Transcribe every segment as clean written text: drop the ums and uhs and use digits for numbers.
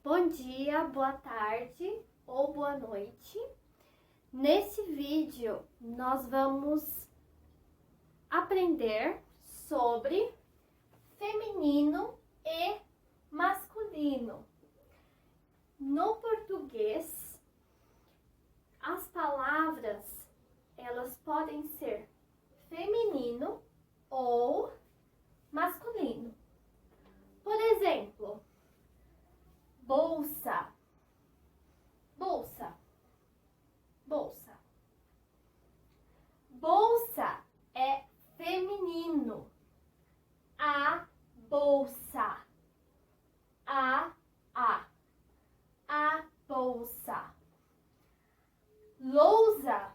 Bom dia, boa tarde ou boa noite. Nesse vídeo, nós vamos aprender sobre feminino e masculino. No português, as palavras, elas podem ser feminino ou masculino. Por exemplo, bolsa, bolsa, bolsa. Bolsa é feminino. A bolsa, a bolsa. Lousa,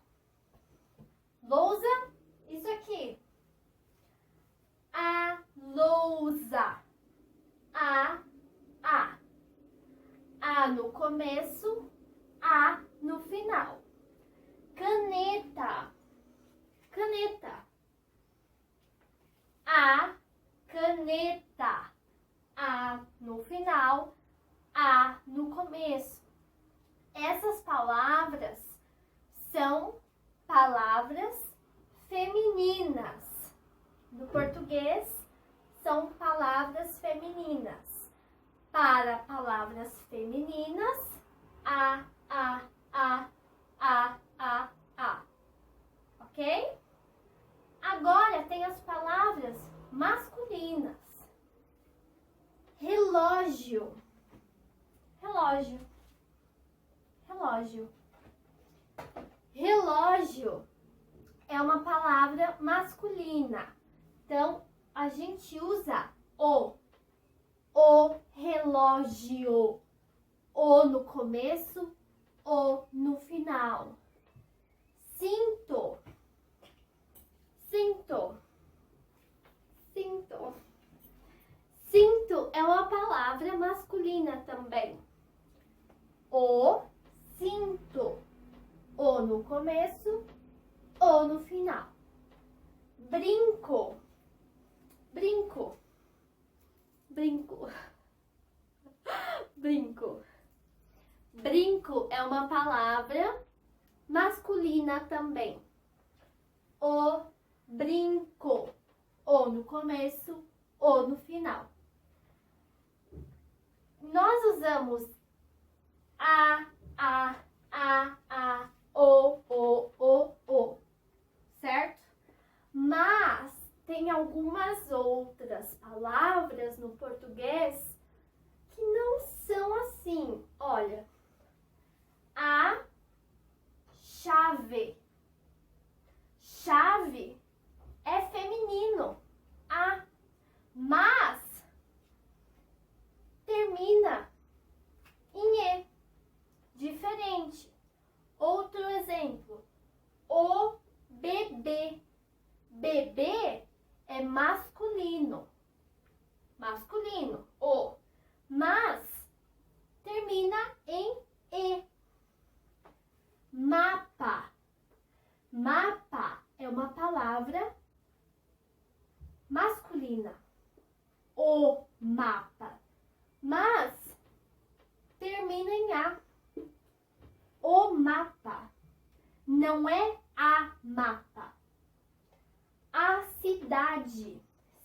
lousa, isso aqui. A lousa, a no começo, a no final. Caneta, caneta. A caneta, a no final, a no começo. Essas palavras são palavras femininas. No português, são palavras femininas. Para palavras femininas, a. Ok? Agora tem as palavras masculinas. Relógio, relógio, relógio. Relógio é uma palavra masculina. Então, a gente usa o relógio. O no começo, o no final. Cinto, cinto, cinto. Cinto é uma palavra masculina também. O cinto. O no começo, o no final. Brinco, brinco, brinco, brinco. Brinco é uma palavra masculina também. O brinco. O no começo, o no final. Nós usamos o, certo? Mas tem algumas outras palavras no português que não são assim. Olha, a chave. Chave é feminino. A, mas termina em e. Diferente. Outro exemplo. O bebê. Bebê é masculino. Masculino. O. Mas termina em e. Mapa. Mapa é uma palavra masculina. O mapa. Mas termina em a. O mapa. Não é a mapa. A cidade.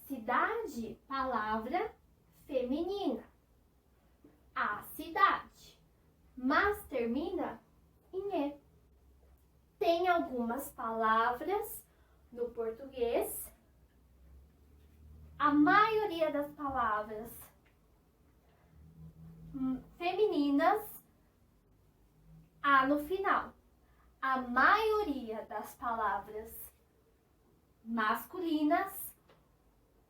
Cidade, palavra feminina. A cidade. Mas termina em e. Tem algumas palavras no português. A maioria das palavras femininas, a no final. A maioria das palavras masculinas,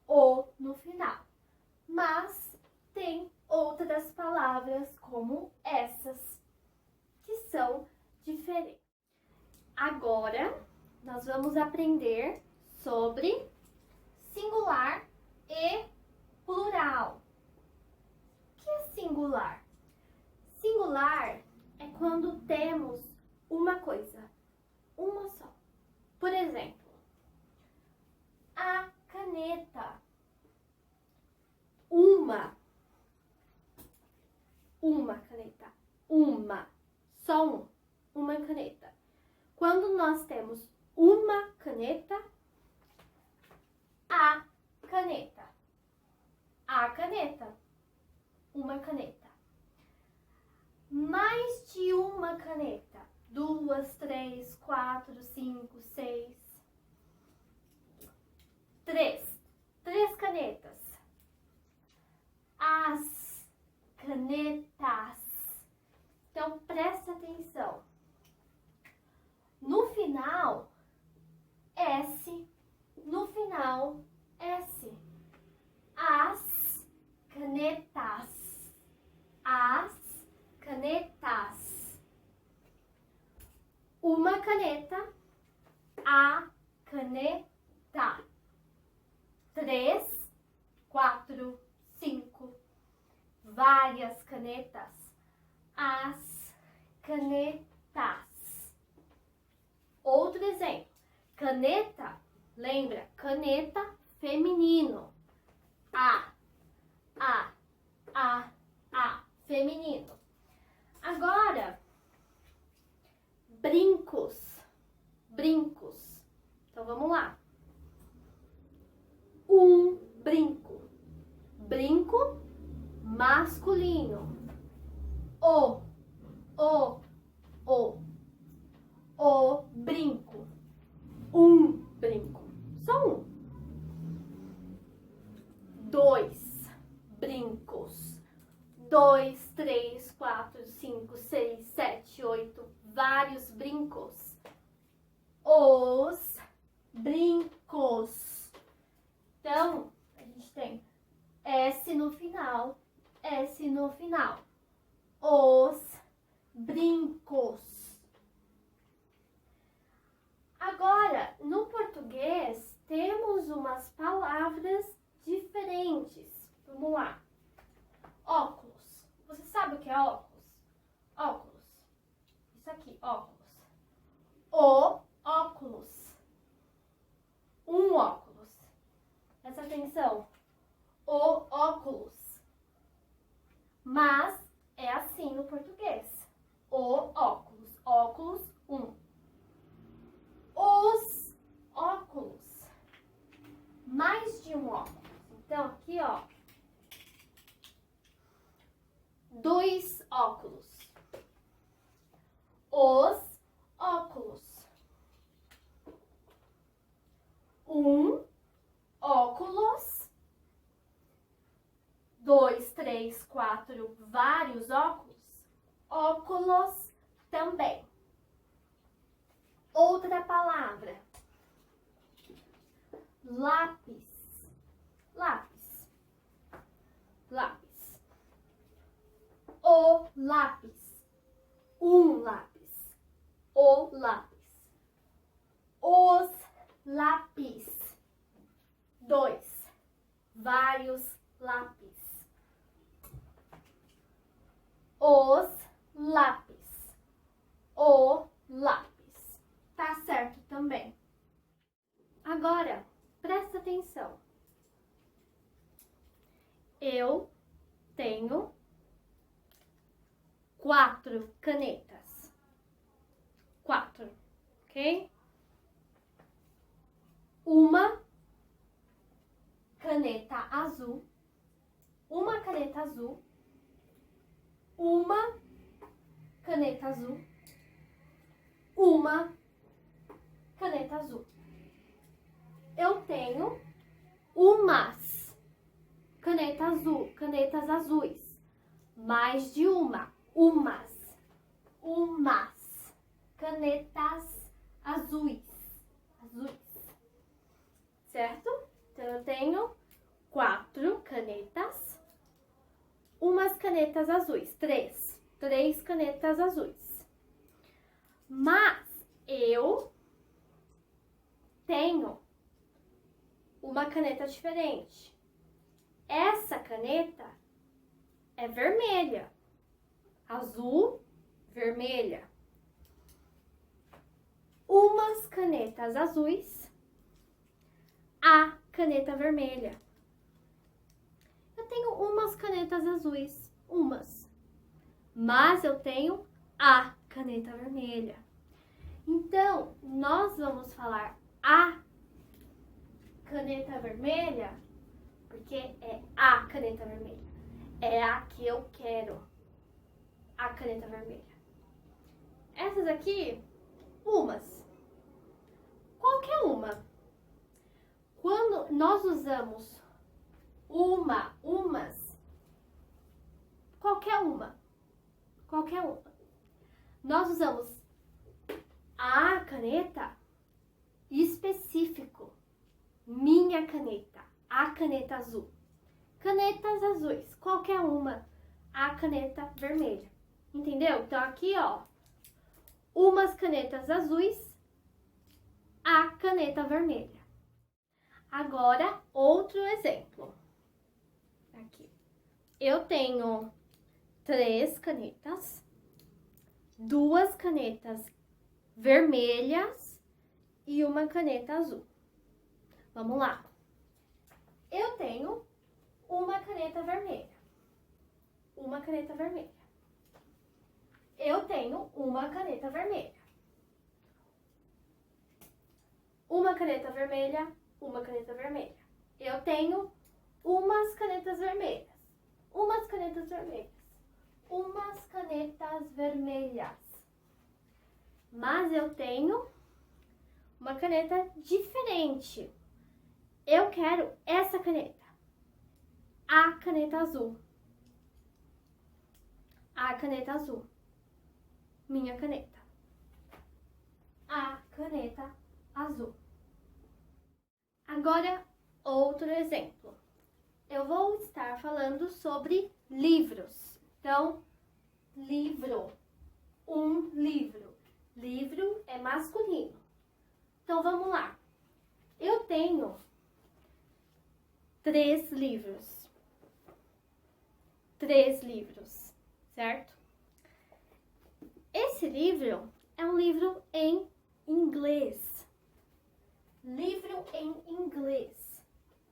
o no final. Mas tem outras palavras como essas, que são diferentes. Agora, nós vamos aprender sobre singular e plural. O que é singular? Singular é quando temos uma coisa, uma só. Por exemplo, a caneta. Uma uma caneta. Uma. Só um. Uma caneta. Quando nós temos uma caneta, a caneta. A caneta. Uma caneta. Mais de uma caneta. 2, 3, 4, 5, 6. 3. 3 canetas. As canetas. Então, presta atenção. No final, S. No final, S. As canetas. As canetas. Uma caneta. A caneta. 3, 4, 5. Várias canetas. As canetas. Outro exemplo. Caneta, lembra? Caneta feminino. A. Feminino. Agora, brincos. Brincos. Então, vamos lá. Um brinco. Brinco masculino. O brinco. Um brinco. Só um. 2 brincos. 2, 3, 4, 5, 6, 7, 8. Vários brincos. Os brincos. Então, a gente tem S no final. S no final. Os brincos. Agora, no português, temos umas palavras diferentes. Vamos lá. Óculos. Você sabe o que é óculos? Óculos. Isso aqui, óculos. O óculos. Um óculos. Presta atenção. O óculos. Mas é assim no português. O óculos. Óculos, um. Os óculos. Mais de um óculos. Então, aqui, ó. 2 óculos. Os óculos. Um óculos. 2, 3, 4, vários óculos. Óculos também. Outra palavra. Lápis. Lápis. Lápis. O lápis. Um lápis. O lápis. Os lápis. 2. Vários lápis. Os lápis. O lápis. Tá certo também. Agora, presta atenção. Eu tenho 4 canetas. 4, ok? Uma caneta azul. Uma caneta azul. Uma caneta azul. Uma caneta azul. Eu tenho umas canetas azuis. Mais de uma. Umas canetas azuis. Certo? Então, eu tenho 4 canetas. Umas canetas azuis. 3 canetas azuis. Mas eu tenho uma caneta diferente. Essa caneta é vermelha. Azul, vermelha. Umas canetas azuis. A caneta vermelha. Eu tenho umas canetas azuis. Umas. mas eu tenho a caneta vermelha. Então, nós vamos falar a caneta vermelha, porque é a caneta vermelha. É a que eu quero. A caneta vermelha. Essas aqui, umas. Qualquer uma. Quando nós usamos umas, qualquer uma, nós usamos a caneta específico, minha caneta, a caneta azul. Canetas azuis, qualquer uma, a caneta vermelha. Entendeu? Então aqui, ó, umas canetas azuis, a caneta vermelha. Agora, outro exemplo. Aqui. Eu tenho 3 canetas, 2 canetas vermelhas e uma caneta azul. Vamos lá. Eu tenho uma caneta vermelha. Uma caneta vermelha. Eu tenho uma caneta vermelha. Uma caneta vermelha, uma caneta vermelha. Eu tenho umas canetas vermelhas. Umas canetas vermelhas. Umas canetas vermelhas. Mas eu tenho uma caneta diferente. Eu quero essa caneta. A caneta azul. A caneta azul. Minha caneta. A caneta azul. Agora, outro exemplo. Eu vou estar falando sobre livros. Então, livro. Um livro. Livro é masculino. Então, vamos lá. Eu tenho 3 livros. 3 livros, certo? Esse livro é um livro em inglês. Livro em inglês.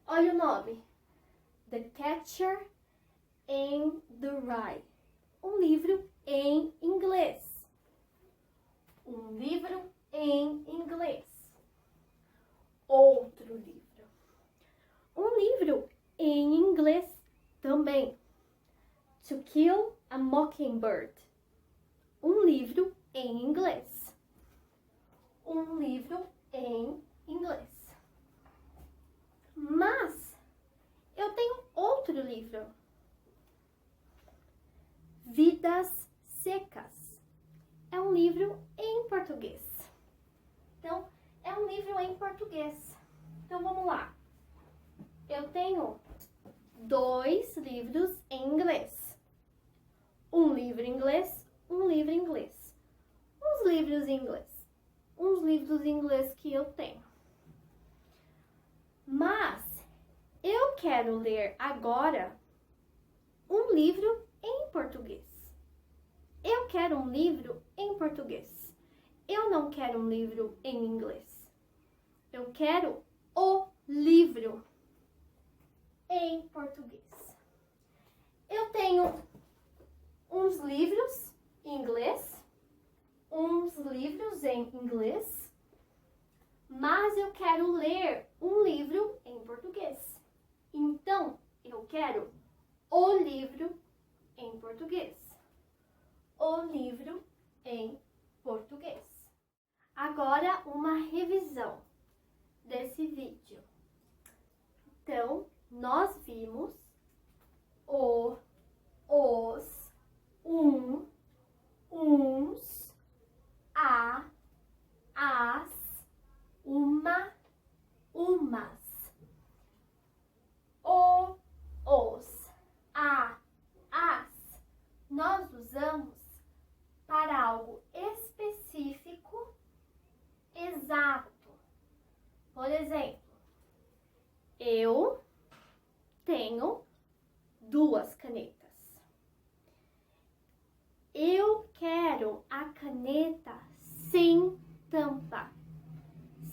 Olha o nome. The Catcher in the Rye. Um livro em inglês. Um livro em inglês. Outro livro. Um livro em inglês também. To Kill a Mockingbird. Um livro em inglês. Um livro em inglês. Mas eu tenho outro livro. Vidas Secas. É um livro em português. Então, é um livro em português. Então, vamos lá. Eu tenho 2 livros em inglês. Um livro em inglês, um livro em inglês. Uns livros em inglês. Uns livros em inglês que eu tenho. Mas eu quero ler agora um livro em português. Eu quero um livro em português. Eu não quero um livro em inglês. Eu quero o livro em português. Eu tenho uns livros em inglês, uns livros em inglês, mas eu quero ler um livro em português. Então, eu quero o livro em português. O livro em português. Agora, uma revisão desse vídeo. Então, nós vimos o, os, uns, a, as, uma, umas. O, os, a, as. Nós usamos para algo específico, exato. Por exemplo, eu tenho 2 canetas. Eu quero a caneta sem tampa.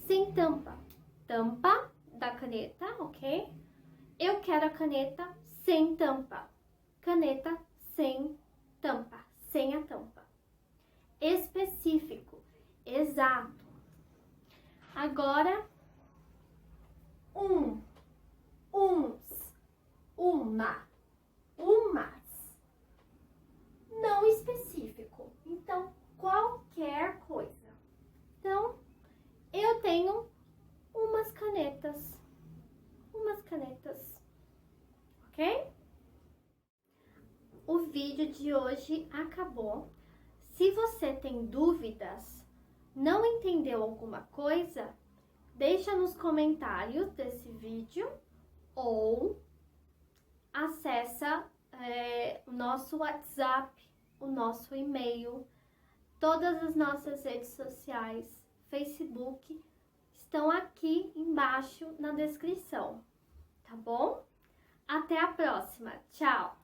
Sem tampa. Tampa da caneta, ok? Eu quero a caneta sem tampa. Caneta sem tampa. vídeo de hoje acabou. Se você tem dúvidas, não entendeu alguma coisa, deixa nos comentários desse vídeo ou acessa o nosso WhatsApp, o nosso e-mail, todas as nossas redes sociais, Facebook, estão aqui embaixo na descrição, tá bom? Até a próxima, tchau!